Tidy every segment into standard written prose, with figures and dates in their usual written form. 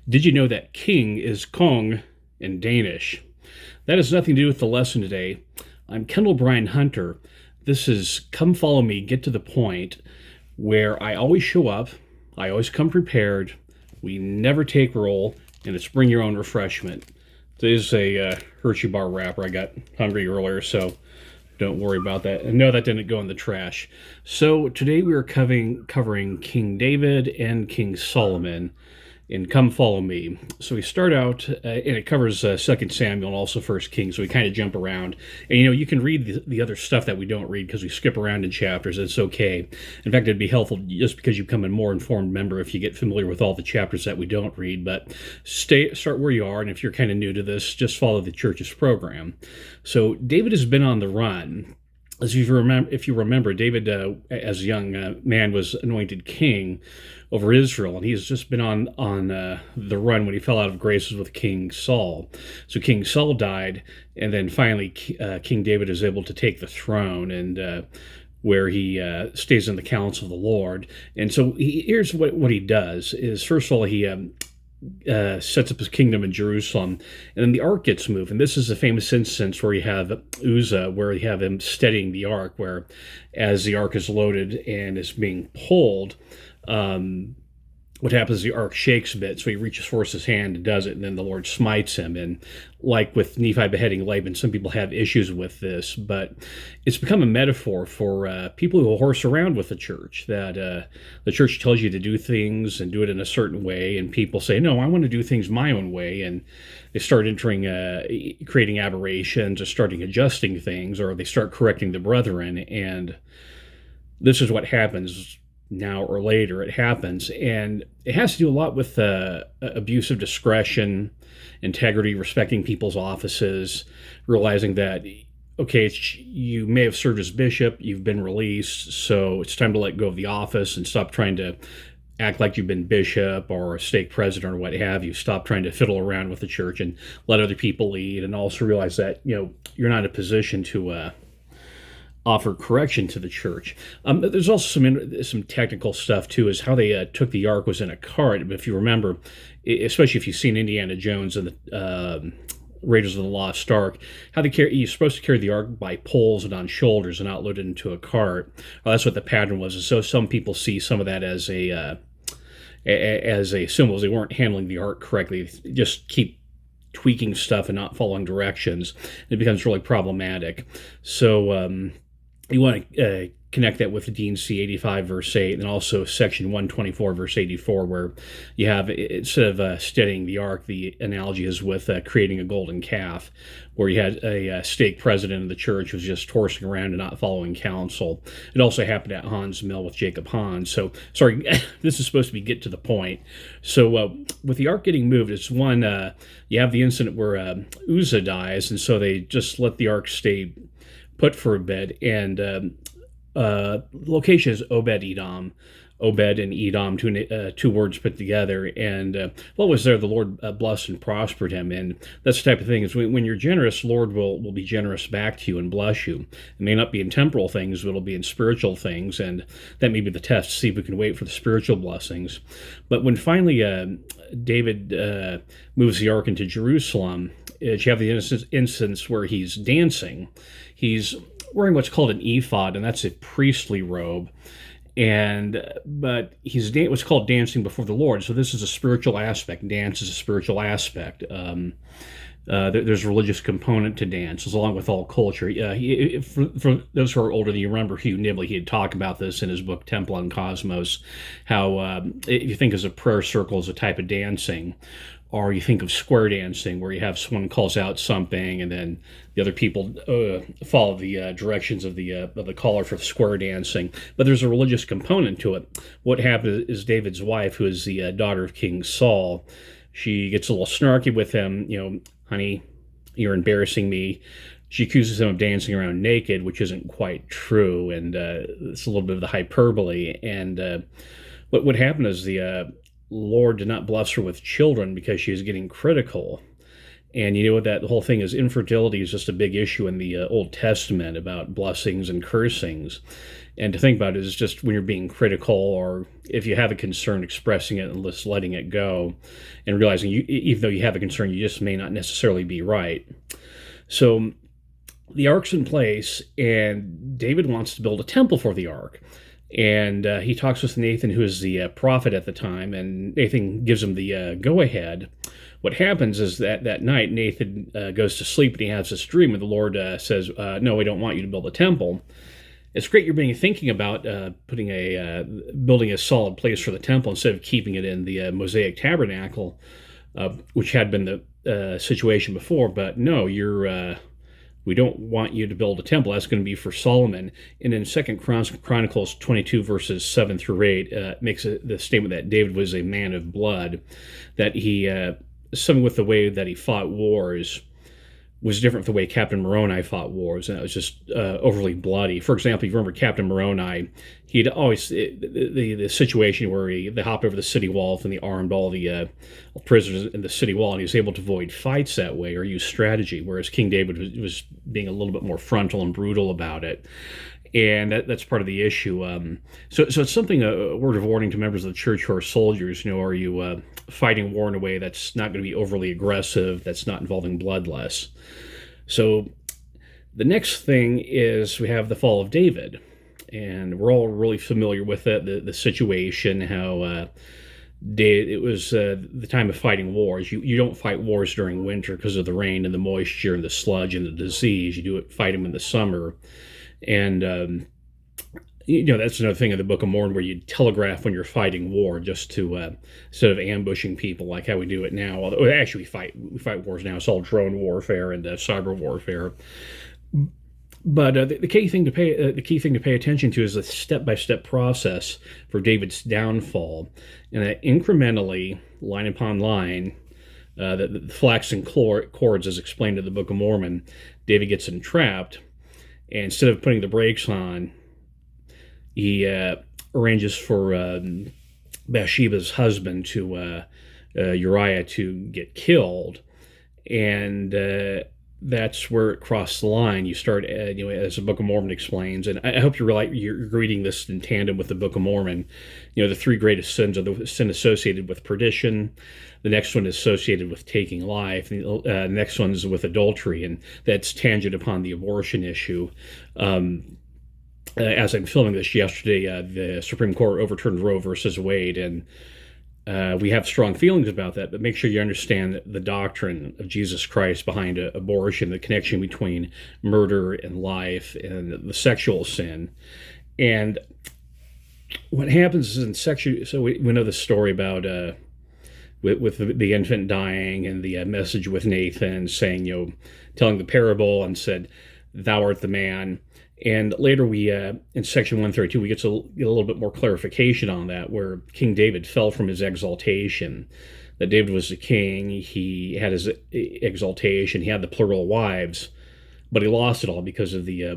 Did you know that king is Konge in Danish? That has nothing to do with the lesson today. I'm Kendall Bryan Hunter. This is Come Follow Me, Get to the Point, where I always show up, I always come prepared, we never take roll, and it's bring your own refreshment. Today's a Hershey bar wrapper. I got hungry earlier, so don't worry about that. And no, that didn't go in the trash. So today we are covering King David and King Solomon in Come Follow Me. So we start out, and it covers 2 Samuel and also 1 Kings, so we kind of jump around. And you can read the other stuff that we don't read because we skip around in chapters. It's okay. In fact, it'd be helpful just because you become a more informed member if you get familiar with all the chapters that we don't read. But start where you are, and if you're kind of new to this, just follow the church's program. So David has been on the run. As if you remember, David, as a young man, was anointed king over Israel, and he's just been on the run when he fell out of graces with King Saul. So King Saul died, and then finally King David is able to take the throne, and where he stays in the counsel of the Lord. And so here's what he does: is first of all he sets up his kingdom in Jerusalem, and then the ark gets moved. And this is a famous instance where you have Uzzah, where you have him steadying the ark, where as the ark is loaded and is being pulled, what happens is the ark shakes a bit, so he reaches forth his hand and does it, and then the Lord smites him. And like with Nephi beheading Laban, some people have issues with this, but it's become a metaphor for people who horse around with the church, that the church tells you to do things and do it in a certain way, and people say, no, I want to do things my own way, and they start creating aberrations, or starting adjusting things, or they start correcting the brethren, and this is what happens now or later. It happens, and it has to do a lot with abuse of discretion, integrity, respecting people's offices, realizing that, okay, you may have served as bishop, you've been released, so it's time to let go of the office and stop trying to act like you've been bishop or a stake president or what have you. Stop trying to fiddle around with the church and let other people lead, and also realize that you're not in a position to offer correction to the church. There's also some technical stuff too, is how they took the ark was in a cart. But if you remember, especially if you've seen Indiana Jones and the Raiders of the Lost Ark, you're supposed to carry the ark by poles and on shoulders and not load it into a cart. Well, that's what the pattern was. And so some people see some of that as a symbol. They weren't handling the ark correctly. They just keep tweaking stuff and not following directions. It becomes really problematic. So you want to connect that with Dean C 85 verse 8, and also section 124 verse 84, where you have, instead of steadying the ark, the analogy is with creating a golden calf, where you had a stake president of the church who was just horsing around and not following counsel. It also happened at Hans Mill with Jacob Hans. So, sorry, this is supposed to be get to the point. So with the ark getting moved, it's one, you have the incident where Uzzah dies, and so they just let the ark stay put for a bit, and location is Obed-edom. Obed and Edom, two words put together, and what was there, the Lord blessed and prospered him. And that's the type of thing, is when you're generous, Lord will be generous back to you and bless you. It may not be in temporal things, but it'll be in spiritual things, and that may be the test to see if we can wait for the spiritual blessings. But when finally David moves the ark into Jerusalem, you have the instance where he's dancing. He's wearing what's called an ephod, and that's a priestly robe. But he's what's called dancing before the Lord. So this is a spiritual aspect. Dance is a spiritual aspect. There's a religious component to dance, along with all culture. For those who are older than you, remember Hugh Nibley, he had talked about this in his book Temple and Cosmos, how if you think as a prayer circle as a type of dancing, or you think of square dancing, where you have someone calls out something, and then the other people follow the directions of the caller for square dancing. But there's a religious component to it. What happened is David's wife, who is the daughter of King Saul, she gets a little snarky with him. Honey, you're embarrassing me. She accuses him of dancing around naked, which isn't quite true, and it's a little bit of the hyperbole. And what happened is the Lord did not bless her with children because she was getting critical. And you know what that whole thing is? Infertility is just a big issue in the Old Testament about blessings and cursings. And to think about it is just when you're being critical, or if you have a concern, expressing it and just letting it go, and realizing even though you have a concern, you just may not necessarily be right. So the ark's in place, and David wants to build a temple for the ark. And he talks with Nathan, who is the prophet at the time, and Nathan gives him the go-ahead. What happens is that night, Nathan goes to sleep, and he has this dream, and the Lord says, no, we don't want you to build a temple. It's great you're thinking about building a solid place for the temple instead of keeping it in the Mosaic tabernacle, which had been the situation before. But no, we don't want you to build a temple. That's going to be for Solomon. And in 2 Chronicles 22, verses 7 through 8, makes the statement that David was a man of blood, that he, something with the way that he fought wars was different from the way Captain Moroni fought wars, and it was just overly bloody. For example, if you remember Captain Moroni, he'd always, the situation where they hopped over the city walls and they armed all the prisoners in the city wall, and he was able to avoid fights that way or use strategy, whereas King David was being a little bit more frontal and brutal about it. And that's part of the issue. So it's something, a word of warning to members of the church who are soldiers. Are you fighting war in a way that's not going to be overly aggressive, that's not involving bloodless? So the next thing is we have the fall of David. And we're all really familiar with it, the situation, how it was the time of fighting wars. You don't fight wars during winter because of the rain and the moisture and the sludge and the disease. You fight them in the summer. And, that's another thing in the Book of Mormon, where you telegraph when you're fighting war, just to, instead of ambushing people like how we do it now. Although actually we fight wars now. It's all drone warfare and cyber warfare. But the key thing to pay attention to is the step-by-step process for David's downfall, and that incrementally, line upon line, the flaxen cords, as explained in the Book of Mormon, David gets entrapped. And instead of putting the brakes on, he arranges for Bathsheba's husband, Uriah, to get killed. And that's where it crossed the line. You start, as the Book of Mormon explains, and I hope you're reading this in tandem with the Book of Mormon. The three greatest sins are the sin associated with perdition. The next one is associated with taking life. The next one is with adultery, and that's tangent upon the abortion issue. As I'm filming this yesterday, the Supreme Court overturned Roe versus Wade, and we have strong feelings about that, but make sure you understand the doctrine of Jesus Christ behind abortion, the connection between murder and life and the sexual sin. And what happens is in sexual, so we know the story about with the infant dying, and the message with Nathan saying, telling the parable, and said, "Thou art the man." And later we, in section 132, we get a little bit more clarification on that, where King David fell from his exaltation. That David was the king, he had his exaltation, he had the plural wives, but he lost it all because of the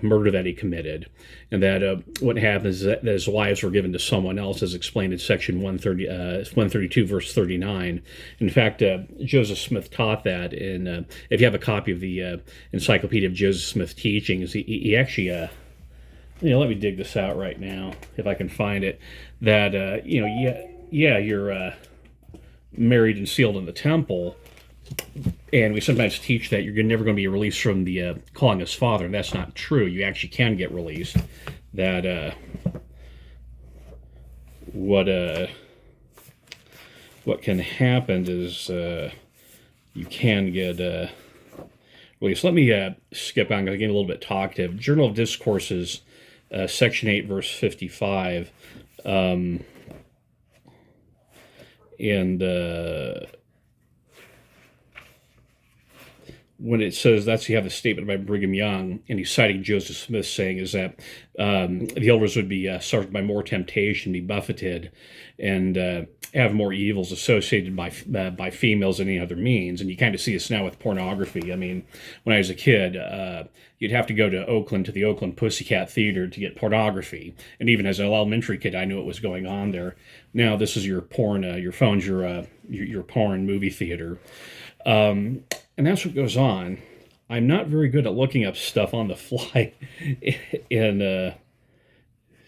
murder that he committed. And that what happens is that his wives were given to someone else, as explained in section 132, verse 39. In fact, Joseph Smith taught that. And if you have a copy of the Encyclopedia of Joseph Smith Teachings, he actually, let me dig this out right now, if I can find it, that, you're married and sealed in the temple, and we sometimes teach that you're never going to be released from the calling as father, and that's not true. You actually can get released. That what can happen is you can get released. Let me skip on, because I'm getting a little bit talkative. Journal of Discourses, section 8, verse 55, and when it says that's, you have a statement by Brigham Young, and he's citing Joseph Smith, saying is that the elders would be suffered by more temptation, be buffeted, and have more evils associated by females than any other means. And you kind of see this now with pornography. I mean, when I was a kid, you'd have to go to the Oakland Pussycat Theater to get pornography. And even as an elementary kid, I knew what was going on there. Now this is your porn, your phone's your porn movie theater. And that's what goes on. I'm not very good at looking up stuff on the fly in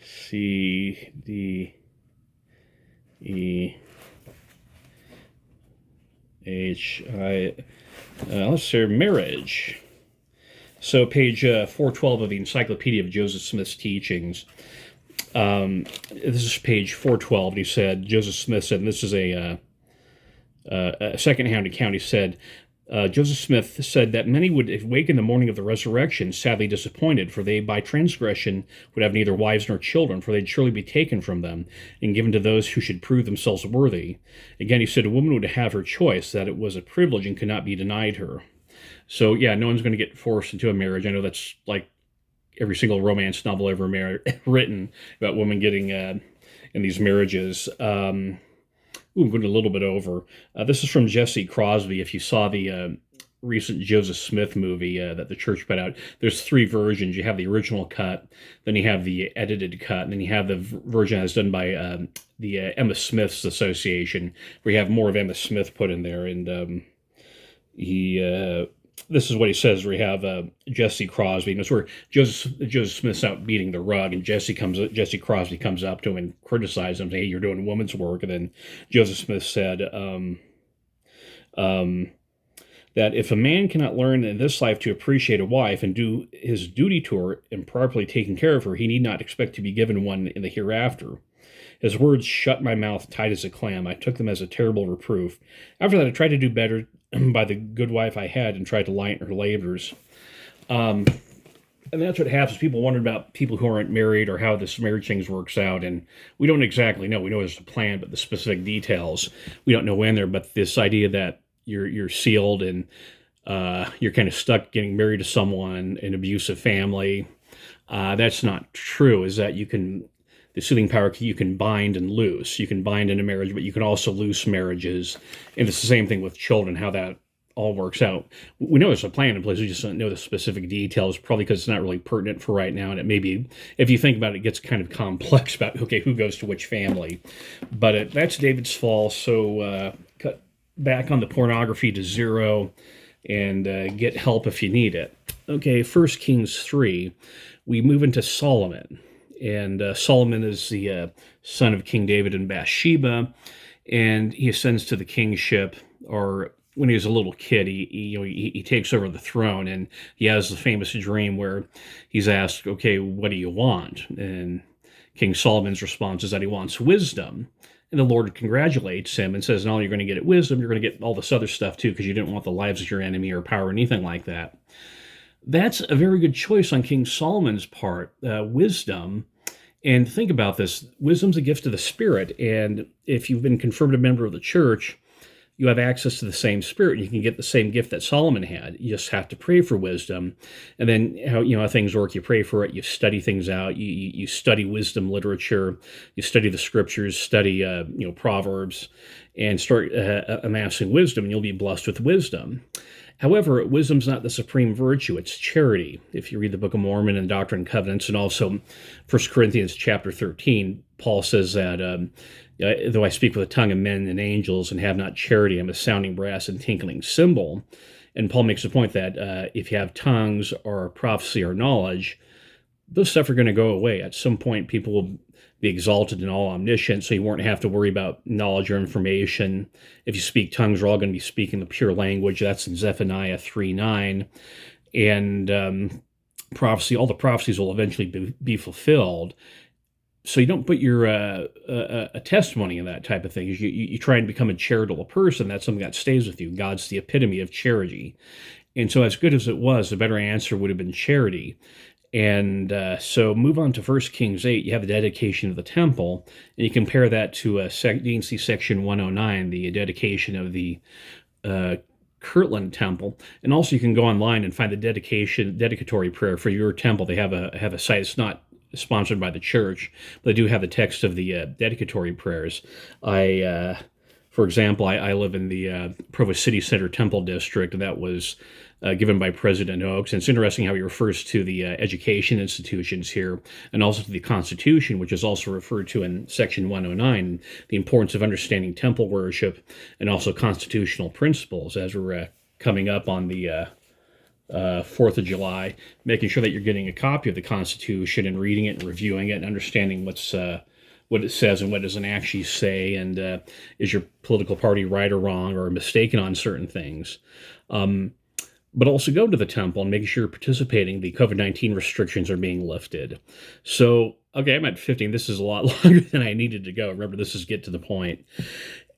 C, D, E, H, I, let's say marriage. So page 412 of the Encyclopedia of Joseph Smith's Teachings. This is page 412. And he said, Joseph Smith said, and this is a second-hand account, he said, Joseph Smith said that many would awake in the morning of the resurrection sadly disappointed, for they by transgression would have neither wives nor children, for they'd surely be taken from them and given to those who should prove themselves worthy. Again, he said a woman would have her choice, that it was a privilege and could not be denied her. So, yeah, no one's going to get forced into a marriage. I know that's like every single romance novel ever written about women getting in these marriages. I'm going a little bit over. This is from Jesse Crosby. If you saw the recent Joseph Smith movie that the church put out, there's 3 versions. You have the original cut, then you have the edited cut, and then you have the version that's done by the Emma Smith's Association, where you have more of Emma Smith put in there. And this is what he says, where you have Jesse Crosby, and it's where Joseph Smith's out beating the rug, and Jesse Crosby comes up to him and criticizes him, saying, hey, you're doing woman's work. And then Joseph Smith said that if a man cannot learn in this life to appreciate a wife and do his duty to her and properly taking care of her, he need not expect to be given one in the hereafter. His words shut my mouth tight as a clam. I took them as a terrible reproof. After that, I tried to do better by the good wife I had and tried to lighten her labors. And that's what happens. People wonder about people who aren't married or how this marriage thing works out. And we don't exactly know. We know there's a plan, but the specific details, we don't know in there. But this idea that you're sealed and you're kind of stuck getting married to someone, an abusive family, that's not true. Is that the sealing power, you can bind and loose. You can bind in a marriage, but you can also loose marriages. And it's the same thing with children, how that all works out. We know there's a plan in place. We just don't know the specific details, probably because it's not really pertinent for right now. And it may be, if you think about it, it gets kind of complex about, okay, who goes to which family. But that's David's fall. So cut back on the pornography to 0 and get help if you need it. Okay, 1 Kings 3, we move into Solomon. And Solomon is the son of King David and Bathsheba, and he ascends to the kingship, or when he was a little kid, he takes over the throne, and he has the famous dream where he's asked, okay, what do you want? And King Solomon's response is that he wants wisdom. And the Lord congratulates him and says, not only you're going to get wisdom, you're going to get all this other stuff too, because you didn't want the lives of your enemy or power or anything like that. That's a very good choice on King Solomon's part, wisdom. And think about this. Wisdom's a gift of the Spirit. And if you've been confirmed a member of the church, you have access to the same Spirit. You can get the same gift that Solomon had. You just have to pray for wisdom. And then how things work, you pray for it, you study things out, you study wisdom literature, you study the scriptures, study Proverbs, and start amassing wisdom, and you'll be blessed with wisdom. However, wisdom's not the supreme virtue, it's charity. If you read the Book of Mormon and Doctrine and Covenants, and also 1 Corinthians chapter 13, Paul says that, though I speak with the tongue of men and angels and have not charity, I'm a sounding brass and tinkling cymbal. And Paul makes the point that if you have tongues or prophecy or knowledge, those stuff are going to go away. At some point, people will be exalted and all omniscient, so you won't have to worry about knowledge or information. If you speak tongues, you're all going to be speaking the pure language. That's in Zephaniah 3:9. And prophecy, all the prophecies will eventually be fulfilled. So you don't put your a testimony in that type of thing. You try and become a charitable person. That's something that stays with you. God's the epitome of charity. And so as good as it was, the better answer would have been charity. And so move on to 1 Kings 8. You have the dedication of the temple, and you compare that to D&C section 109, the dedication of the Kirtland Temple. And also you can go online and find the dedicatory prayer for your temple. They have a site. It's not sponsored by the church, but I do have the text of the dedicatory prayers. For example, I live in the Provo City Center Temple District, and that was given by President Oaks. And it's interesting how he refers to the education institutions here, and also to the Constitution, which is also referred to in Section 109, the importance of understanding temple worship and also constitutional principles as we're coming up on the 4th of July, making sure that you're getting a copy of the Constitution and reading it and reviewing it and understanding what it says and what it doesn't actually say, and is your political party right or wrong or mistaken on certain things. But also go to the temple and making sure you're participating. The COVID-19 restrictions are being lifted. So, okay, I'm at 15. This is a lot longer than I needed to go. Remember, this is get to the point.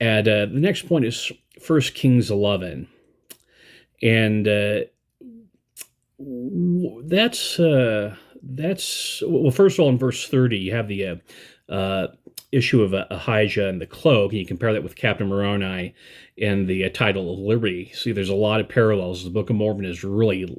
And the next point is 1 Kings 11. And that's well, first of all, in verse 30, you have the issue of Ahijah and the cloak, and you compare that with Captain Moroni and the title of Liberty. See, there's a lot of parallels. The Book of Mormon is really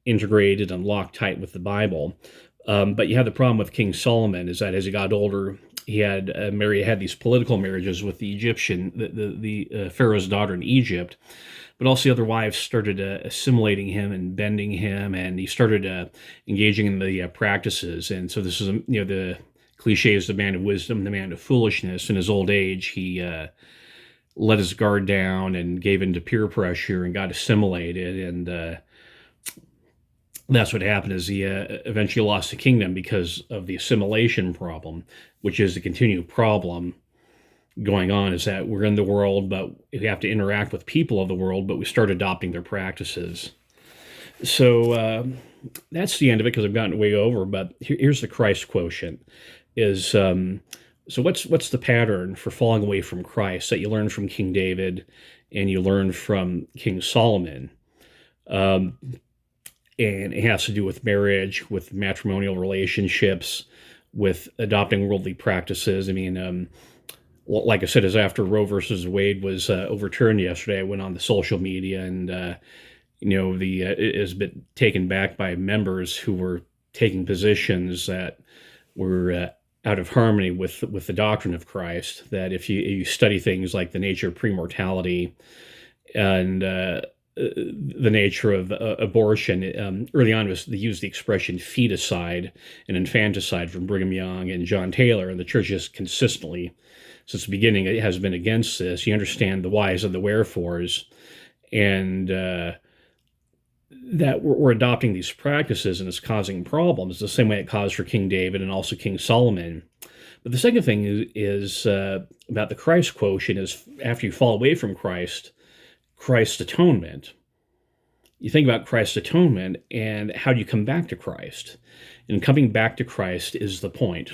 integrated and locked tight with the Bible. But you have the problem with King Solomon is that as he got older, he had these political marriages with the Egyptian, the Pharaoh's daughter in Egypt. But also the other wives started assimilating him and bending him, and he started engaging in the practices. And so this is, the cliche is the man of wisdom, the man of foolishness. In his old age, he let his guard down and gave in to peer pressure and got assimilated. And that's what happened is he eventually lost the kingdom because of the assimilation problem, which is the continued problem going on, is that we're in the world, but we have to interact with people of the world, but we start adopting their practices. So that's the end of it because I've gotten way over, but here's the Christ quotient. So what's the pattern for falling away from Christ that you learn from King David and you learn from King Solomon? And it has to do with marriage, with matrimonial relationships, with adopting worldly practices. I mean, like I said, as after Roe versus Wade was overturned yesterday, I went on the social media and, it has been taken back by members who were taking positions that were out of harmony with the doctrine of Christ, that if you study things like the nature of premortality and the nature of abortion, early on they used the expression feticide and infanticide from Brigham Young and John Taylor, and the church just consistently, since the beginning, it has been against this. You understand the whys and the wherefores, and that we're adopting these practices and it's causing problems the same way it caused for King David and also King Solomon. But the second thing is about the Christ quotient is after you fall away from Christ's atonement. You think about Christ's atonement and how do you come back to Christ? And coming back to Christ is the point.